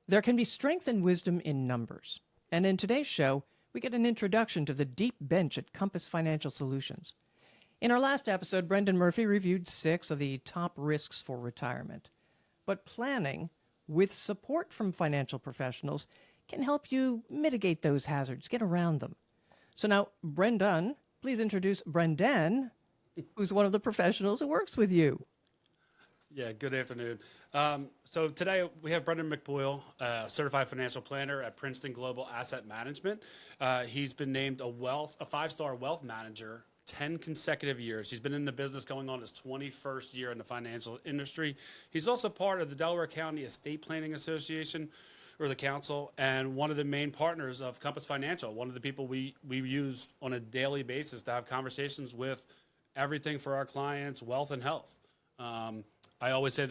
There can be strength and wisdom in numbers. And in today's show, we get an introduction to the deep bench at Compass Financial Solutions. In our last episode, Brendon Murphy reviewed 6 of the top risks for retirement. But planning, with support from financial professionals, can help you mitigate those hazards, get around them. So now, Brendon, please introduce Brendon, who's one of the professionals who works with you. Yeah, good afternoon. So today we have Brendan McPoyle, certified financial planner at Princeton Global Asset Management. He's been named a 5-star wealth manager 10 consecutive years. He's been in the business going on his 21st year in the financial industry. He's also part of the Delaware County Estate Planning Association, or the council, and one of the main partners of Compass Financial, one of the people we use on a daily basis to have conversations with everything for our clients, wealth and health. I always say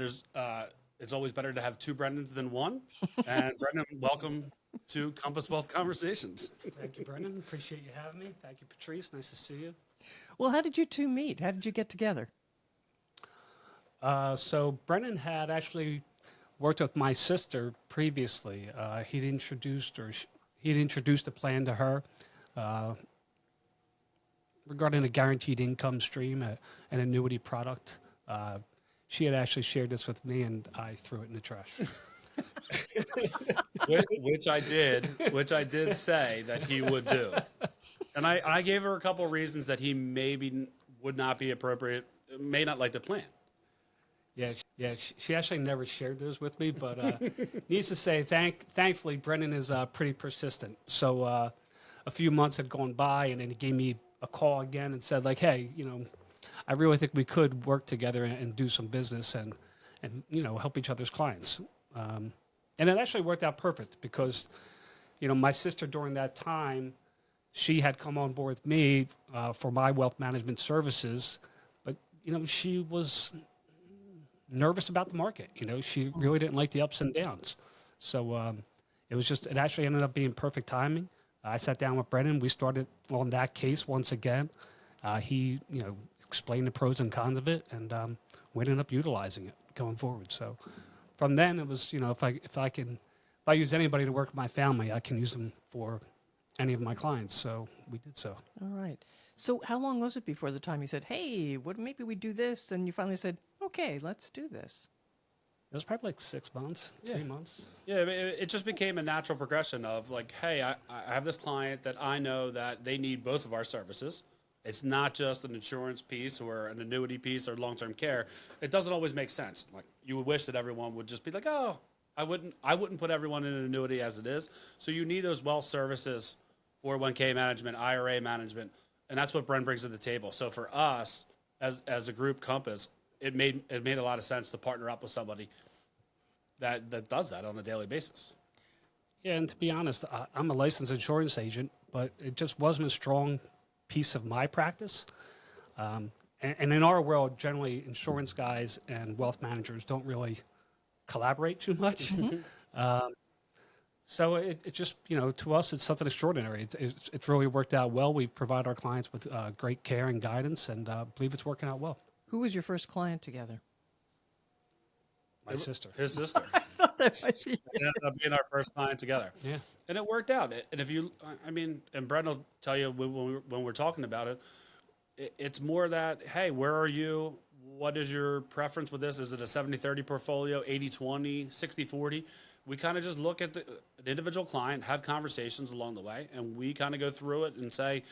it's always better to have 2 Brendans than one. And Brendan, welcome to Compass Wealth Conversations. Thank you, Brendan. Appreciate you having me. Thank you, Patrice. Nice to see you. Well, how did you two meet? How did you get together? So Brendan had actually worked with my sister previously. He'd introduced a plan to her regarding a guaranteed income stream, an annuity product. She had actually shared this with me, and I threw it in the trash. which I did say that he would do. And I gave her a couple of reasons that he maybe would not be appropriate, may not like the plan. Yeah. She actually never shared those with me, but needs to say, thankfully, Brendan is pretty persistent. So a few months had gone by, and then he gave me a call again and said, like, hey, I really think we could work together and do some business and help each other's clients. And it actually worked out perfect because, my sister during that time, she had come on board with me for my wealth management services, but, she was nervous about the market. She really didn't like the ups and downs. So it actually ended up being perfect timing. I sat down with Brendan. We started on that case once again. He, explained the pros and cons of it, and we ended up utilizing it going forward. So from then it was, if I use anybody to work with my family, I can use them for any of my clients. So we did so. All right. So how long was it before the time you said, hey, maybe we do this? And you finally said, okay, let's do this. It was probably like 6 months, 3 months. Yeah, it just became a natural progression of like, hey, I have this client that I know that they need both of our services. It's not just an insurance piece or an annuity piece or long-term care. It doesn't always make sense. Like, you would wish that everyone would just be like, oh, I wouldn't put everyone in an annuity as it is. So you need those wealth services, 401k management, IRA management, and that's what Bren brings to the table. So for us, as a group Compass, it made a lot of sense to partner up with somebody that does that on a daily basis. Yeah, and to be honest, I'm a licensed insurance agent, but it just wasn't a strong piece of my practice. And in our world, generally, insurance guys and wealth managers don't really collaborate too much. So it just, to us, it's something extraordinary. It's really worked out well. We provide our clients with great care and guidance, and believe it's working out well. Who was your first client together? My sister. His sister. It ended up being our first client together. Yeah. And it worked out. And and Brent will tell you when we're talking about it, it's more that, hey, where are you? What is your preference with this? Is it a 70-30 portfolio, 80-20, 60-40? We kind of just look at an individual client, have conversations along the way, and we kind of go through it and say,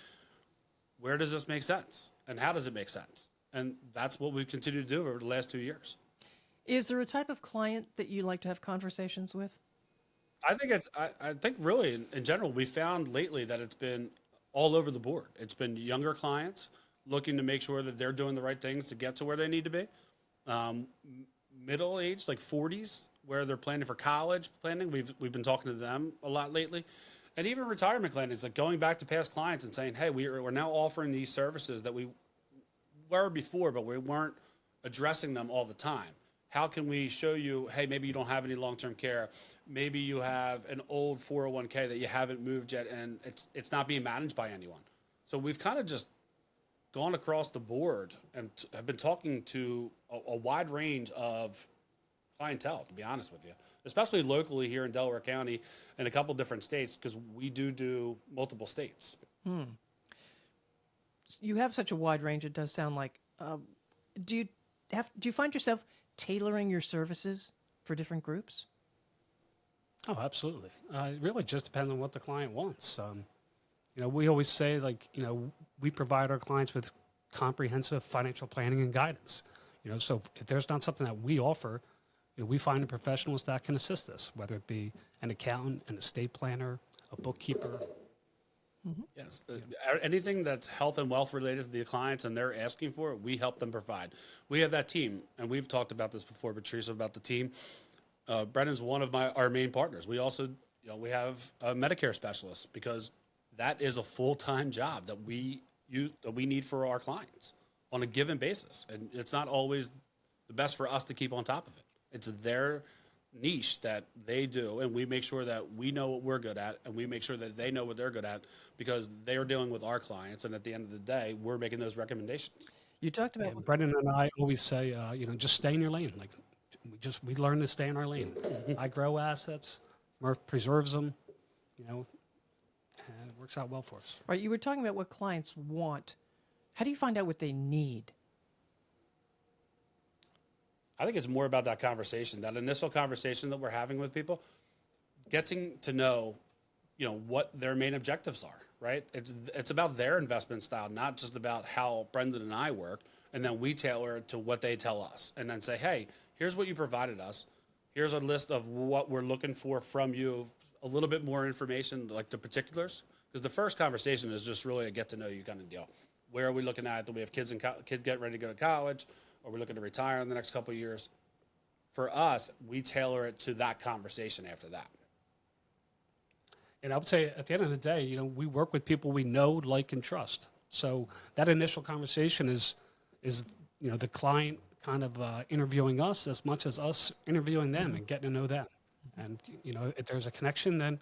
where does this make sense? And how does it make sense? And that's what we've continued to do over the last 2 years. Is there a type of client that you like to have conversations with? I think really in general, we found lately that it's been all over the board. It's been younger clients looking to make sure that they're doing the right things to get to where they need to be. Middle age, like 40s, where they're planning for college planning. We've been talking to them a lot lately. And even retirement planning is like going back to past clients and saying, hey, we're now offering these services that we were before, but we weren't addressing them all the time. How can we show you, hey, maybe you don't have any long-term care. Maybe you have an old 401k that you haven't moved yet, and it's not being managed by anyone. So we've kind of just gone across the board and have been talking to a wide range of clientele, to be honest with you, especially locally here in Delaware County and a couple different states, because we do multiple states. You have such a wide range. It does sound like. Do you find yourself tailoring your services for different groups? Oh, absolutely. It really just depends on what the client wants. We always say, we provide our clients with comprehensive financial planning and guidance. So if there's not something that we offer, we find the professionals that can assist us, whether it be an accountant, an estate planner, a bookkeeper. Yes. Anything that's health and wealth related to the clients and they're asking for it, we help them provide. We have that team, and we've talked about this before, Patricia, about the team. Brendan's one of our main partners. We also, we have a Medicare specialist, because that is a full-time job that we need for our clients on a given basis. And it's not always the best for us to keep on top of it. It's their niche that they do, and we make sure that we know what we're good at, and we make sure that they know what they're good at, because they're dealing with our clients, and at the end of the day, we're making those recommendations. You talked about. Brendan and I always say, just stay in your lane. We learn to stay in our lane. I grow assets, Murph preserves them, and it works out well for us. Right, you were talking about what clients want. How do you find out what they need? I think it's more about that conversation, that initial conversation that we're having with people, getting to know, what their main objectives are, right? It's about their investment style, not just about how Brendan and I work, and then we tailor it to what they tell us, and then say, hey, here's what you provided us. Here's a list of what we're looking for from you, a little bit more information, like the particulars, because the first conversation is just really a get to know you kind of deal. Where are we looking at? Do we have kids getting ready to go to college? Are we looking to retire in the next couple of years? For us, we tailor it to that conversation after that. And I would say at the end of the day, we work with people we know, like, and trust. So that initial conversation is the client kind of interviewing us as much as us interviewing them and getting to know them. And, if there's a connection, then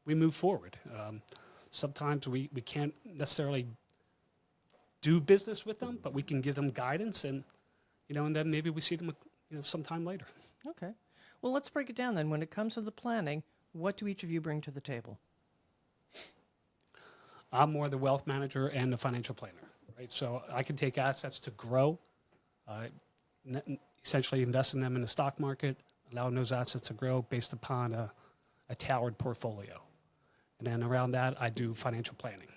we move forward. Sometimes we can't necessarily do business with them, but we can give them guidance, and then maybe we see them, sometime later. Okay. Well, let's break it down then. When it comes to the planning, what do each of you bring to the table? I'm more the wealth manager and the financial planner, right? So I can take assets to grow, essentially investing them in the stock market, allowing those assets to grow based upon a tailored portfolio. And then around that, I do financial planning.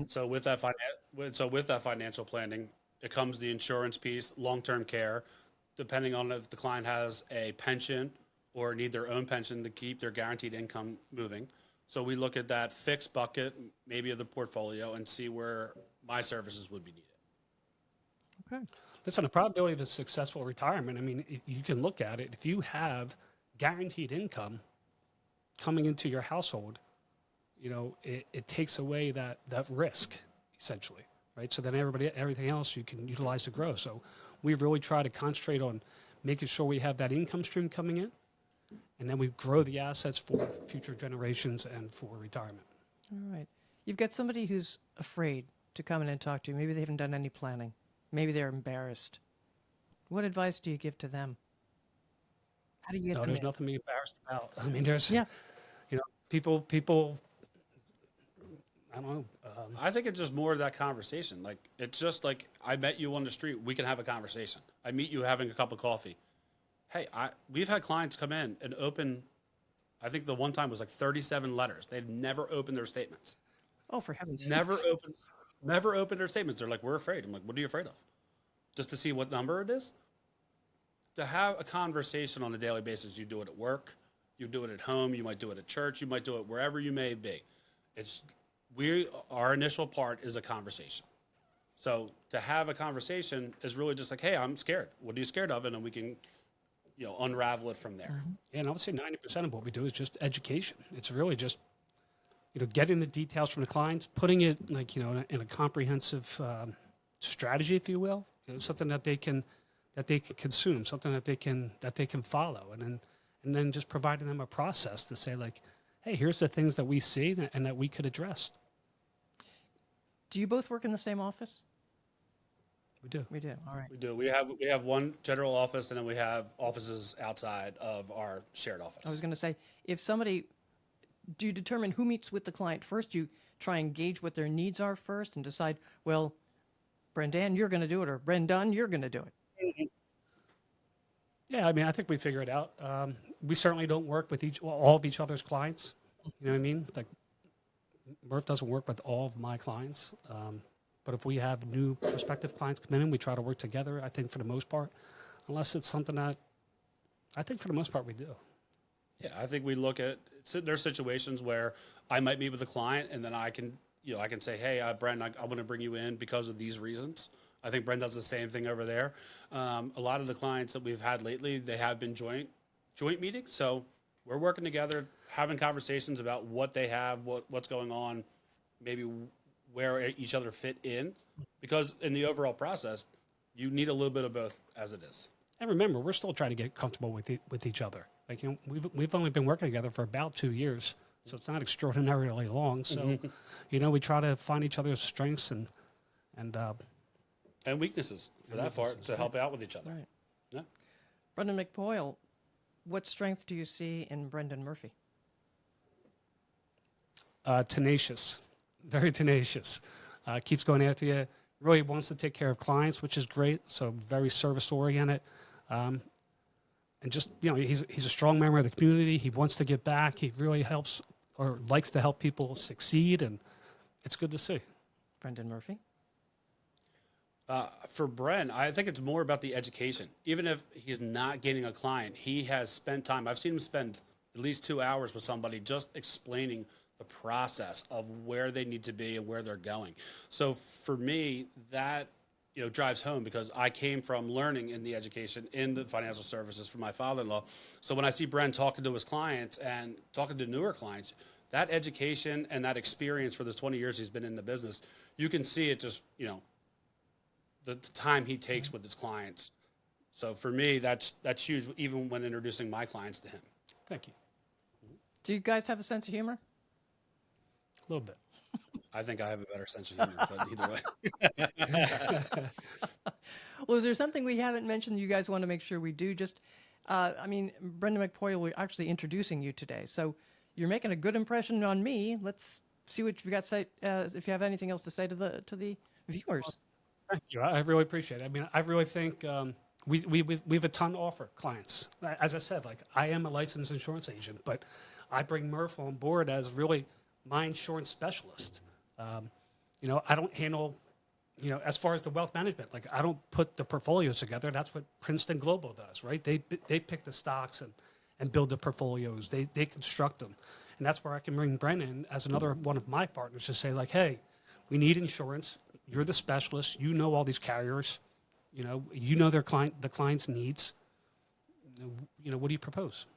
So with that financial planning, it comes the insurance piece, long-term care, depending on if the client has a pension or need their own pension to keep their guaranteed income moving. So we look at that fixed bucket, maybe of the portfolio, and see where my services would be needed. Okay. Listen, the probability of a successful retirement, you can look at it. If you have guaranteed income coming into your household, it takes away that risk, essentially, right? So then everything else you can utilize to grow. So we really try to concentrate on making sure we have that income stream coming in, and then we grow the assets for future generations and for retirement. All right. You've got somebody who's afraid to come in and talk to you. Maybe they haven't done any planning. Maybe they're embarrassed. What advice do you give to them? How do you get them there's in? nothing to be embarrassed about. There's, Yeah. people, I don't know. I think it's just more of that conversation. Like, it's just like, I met you on the street. We can have a conversation. I meet you having a cup of coffee. Hey, we've had clients come in and open, I think the one time was like 37 letters. They've never opened their statements. Oh, for heaven's sake. Never opened their statements. They're like, we're afraid. I'm like, what are you afraid of? Just to see what number it is? To have a conversation on a daily basis, you do it at work, you do it at home, you might do it at church, you might do it wherever you may be. Our initial part is a conversation. So to have a conversation is really just like, hey, I'm scared. What are you scared of? And then we can, unravel it from there. Mm-hmm. And I would say 90% of what we do is just education. It's really just, getting the details from the clients, putting it in a comprehensive strategy, if you will, something that they can consume, something that they can follow, and then just providing them a process to say, like, hey, here's the things that we see and that we could address. Do you both work in the same office? We do. We do. All right. We do. We have one general office, and then we have offices outside of our shared office. I was going to say, if somebody, do you determine who meets with the client first? You try and gauge what their needs are first and decide, well, Brendan, you're going to do it, or Brendon, you're going to do it. Yeah, I mean, I think we figure it out. We certainly don't work with all of each other's clients. You know what I mean? Like, Murph doesn't work with all of my clients. But if we have new prospective clients come in, we try to work together, I think, for the most part. Unless it's something that I think for the most part we do. Yeah, I think we look at there's situations where I might meet with a client, and then I can say, hey, Brent, I want to bring you in because of these reasons. I think Brent does the same thing over there. A lot of the clients that we've had lately, they have been joint meetings. So we're working together, having conversations about what they have, what's going on, maybe where each other fit in, because in the overall process, you need a little bit of both as it is. And remember, we're still trying to get comfortable with each other. Like, we've only been working together for about 2 years, so it's not extraordinarily long. So, we try to find each other's strengths and weaknesses for that part to help out with each other. Right. Yeah. Brendan McPoyle, what strength do you see in Brendon Murphy? Tenacious, very tenacious. Keeps going after you. Really wants to take care of clients, which is great. So very service oriented, and just he's a strong member of the community. He wants to give back. He really helps or likes to help people succeed, and it's good to see. Brendon Murphy. For Bren, I think it's more about the education. Even if he's not getting a client, he has spent time. I've seen him spend at least 2 hours with somebody just explaining the process of where they need to be and where they're going. So for me, that drives home, because I came from learning in the education in the financial services from my father-in-law. So when I see Bren talking to his clients and talking to newer clients, that education and that experience for this 20 years he's been in the business, you can see it just, the time he takes with his clients. So for me, that's huge, even when introducing my clients to him. Thank you. Do you guys have a sense of humor? A little bit. I think I have a better sense of humor, but either way. Well, is there something we haven't mentioned that you guys want to make sure we do? Just, Brendan McPoyle, we're actually introducing you today. So you're making a good impression on me. Let's see what you've got to say, if you have anything else to say to the viewers. Thank you. I really appreciate it. I mean, I really think we have a ton to offer clients. As I said, like, I am a licensed insurance agent, but I bring Murph on board as really my insurance specialist. I don't handle, as far as the wealth management, like, I don't put the portfolios together. That's what Princeton Global does, right? They pick the stocks and build the portfolios. They construct them. And that's where I can bring Brendan as another one of my partners to say, like, hey, we need insurance. You're the specialist. You know all these carriers. The client's needs. What do you propose?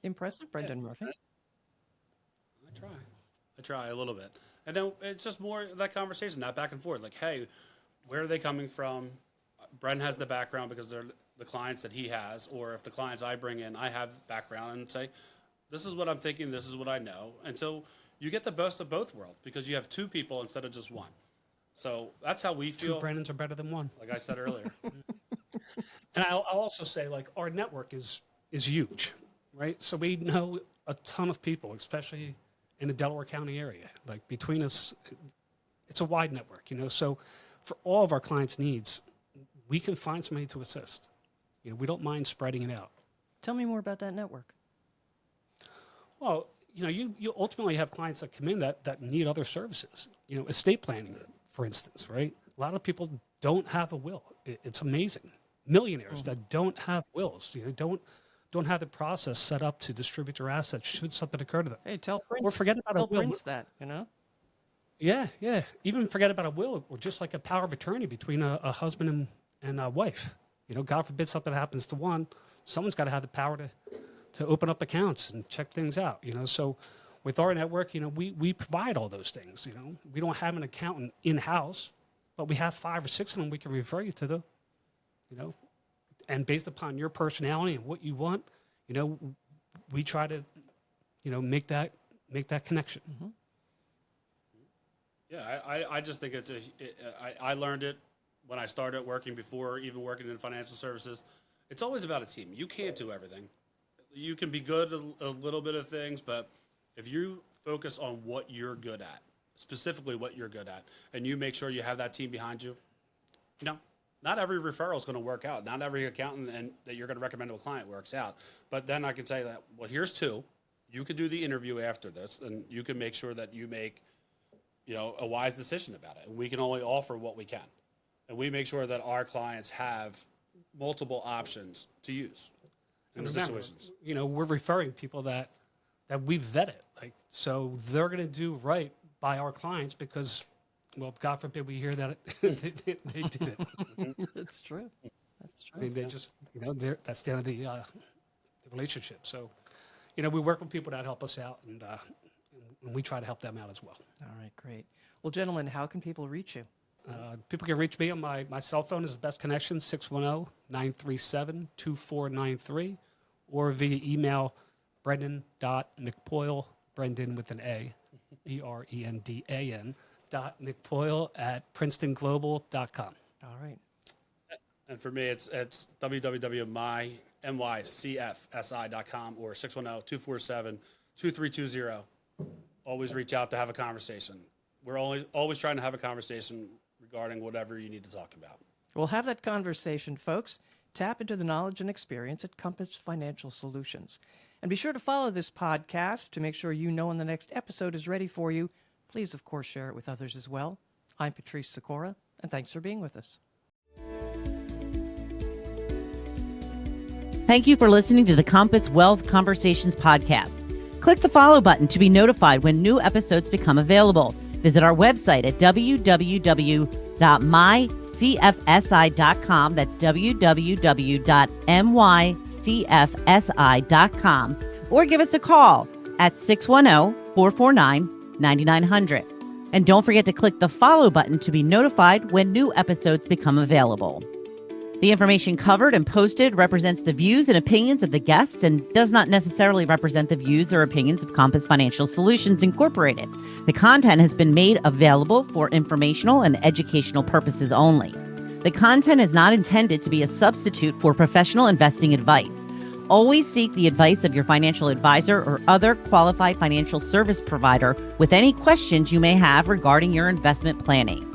Impressive, Brendan Murphy. I try a little bit. And then it's just more that conversation, that back and forth. Like, hey, where are they coming from? Brendan has the background because they're the clients that he has. Or if the clients I bring in, I have background, and say, this is what I'm thinking, this is what I know. And so you get the best of both worlds, because you have two people instead of just one. So that's how we feel. Two Brendans are better than one. Like I said earlier. And I'll also say, like, our network is huge, right? So we know a ton of people, especially in the Delaware County area. Like, between us, it's a wide network, So for all of our clients' needs, we can find somebody to assist. We don't mind spreading it out. Tell me more about that network. Well, you ultimately have clients that come in that need other services. Estate planning, for instance, right? A lot of people don't have a will. It's amazing. Millionaires that don't have wills, don't have the process set up to distribute their assets should something occur to them. Hey, tell Prince. Or forget about a will. Prince that, Yeah. Even forget about a will, or just like a power of attorney between a husband and a wife. God forbid something happens to one, someone's got to have the power to open up accounts and check things out. So with our network, we provide all those things. We don't have an accountant in-house, but we have 5 or 6 of them we can refer you to them. And based upon your personality and what you want, we try to, make that connection. Yeah, I just think I learned it when I started working before, even working in financial services, it's always about a team. You can't do everything. You can be good at a little bit of things, but if you focus on what you're good at, specifically what you're good at, and you make sure you have that team behind you, not every referral is going to work out. Not every accountant that you're going to recommend to a client works out. But then I can say that, well, here's two. You can do the interview after this, and you can make sure that you make, a wise decision about it. And we can only offer what we can. And we make sure that our clients have multiple options to use in the situations. We're referring people that we've vetted. So they're going to do right by our clients because, well, God forbid we hear that they did it. That's true. That's true. I mean, they just, that's the end of the relationship. So, we work with people that help us out, and we try to help them out as well. All right, great. Well, gentlemen, how can people reach you? People can reach me on my cell phone is the best connection, 610-937-2493, or via email, Brendan.McPoyle, Brendan with an A, Brendan, .McPoyle@PrincetonGlobal.com. All right. And for me, it's www.mycfsi.com or 610-247-2320. Always reach out to have a conversation. We're always trying to have a conversation regarding whatever you need to talk about. We'll have that conversation, folks. Tap into the knowledge and experience at Compass Financial Solutions. And be sure to follow this podcast to make sure you know when the next episode is ready for you. Please, of course, share it with others as well. I'm Patrice Sikora, and thanks for being with us. Thank you for listening to the Compass Wealth Conversations podcast. Click the follow button to be notified when new episodes become available. Visit our website at www.mycfsi.com. That's www.mycfsi.com. Or give us a call at 610-449-9900. And don't forget to click the follow button to be notified when new episodes become available. The information covered and posted represents the views and opinions of the guest and does not necessarily represent the views or opinions of Compass Financial Solutions Incorporated. The content has been made available for informational and educational purposes only. The content is not intended to be a substitute for professional investing advice. Always seek the advice of your financial advisor or other qualified financial service provider with any questions you may have regarding your investment planning.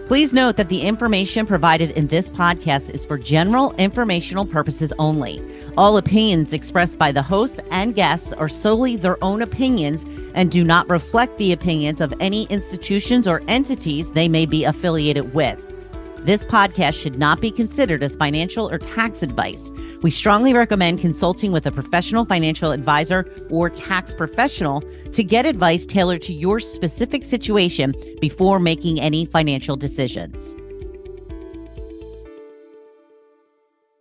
Please note that the information provided in this podcast is for general informational purposes only. All opinions expressed by the hosts and guests are solely their own opinions and do not reflect the opinions of any institutions or entities they may be affiliated with. This podcast should not be considered as financial or tax advice. We strongly recommend consulting with a professional financial advisor or tax professional to get advice tailored to your specific situation before making any financial decisions.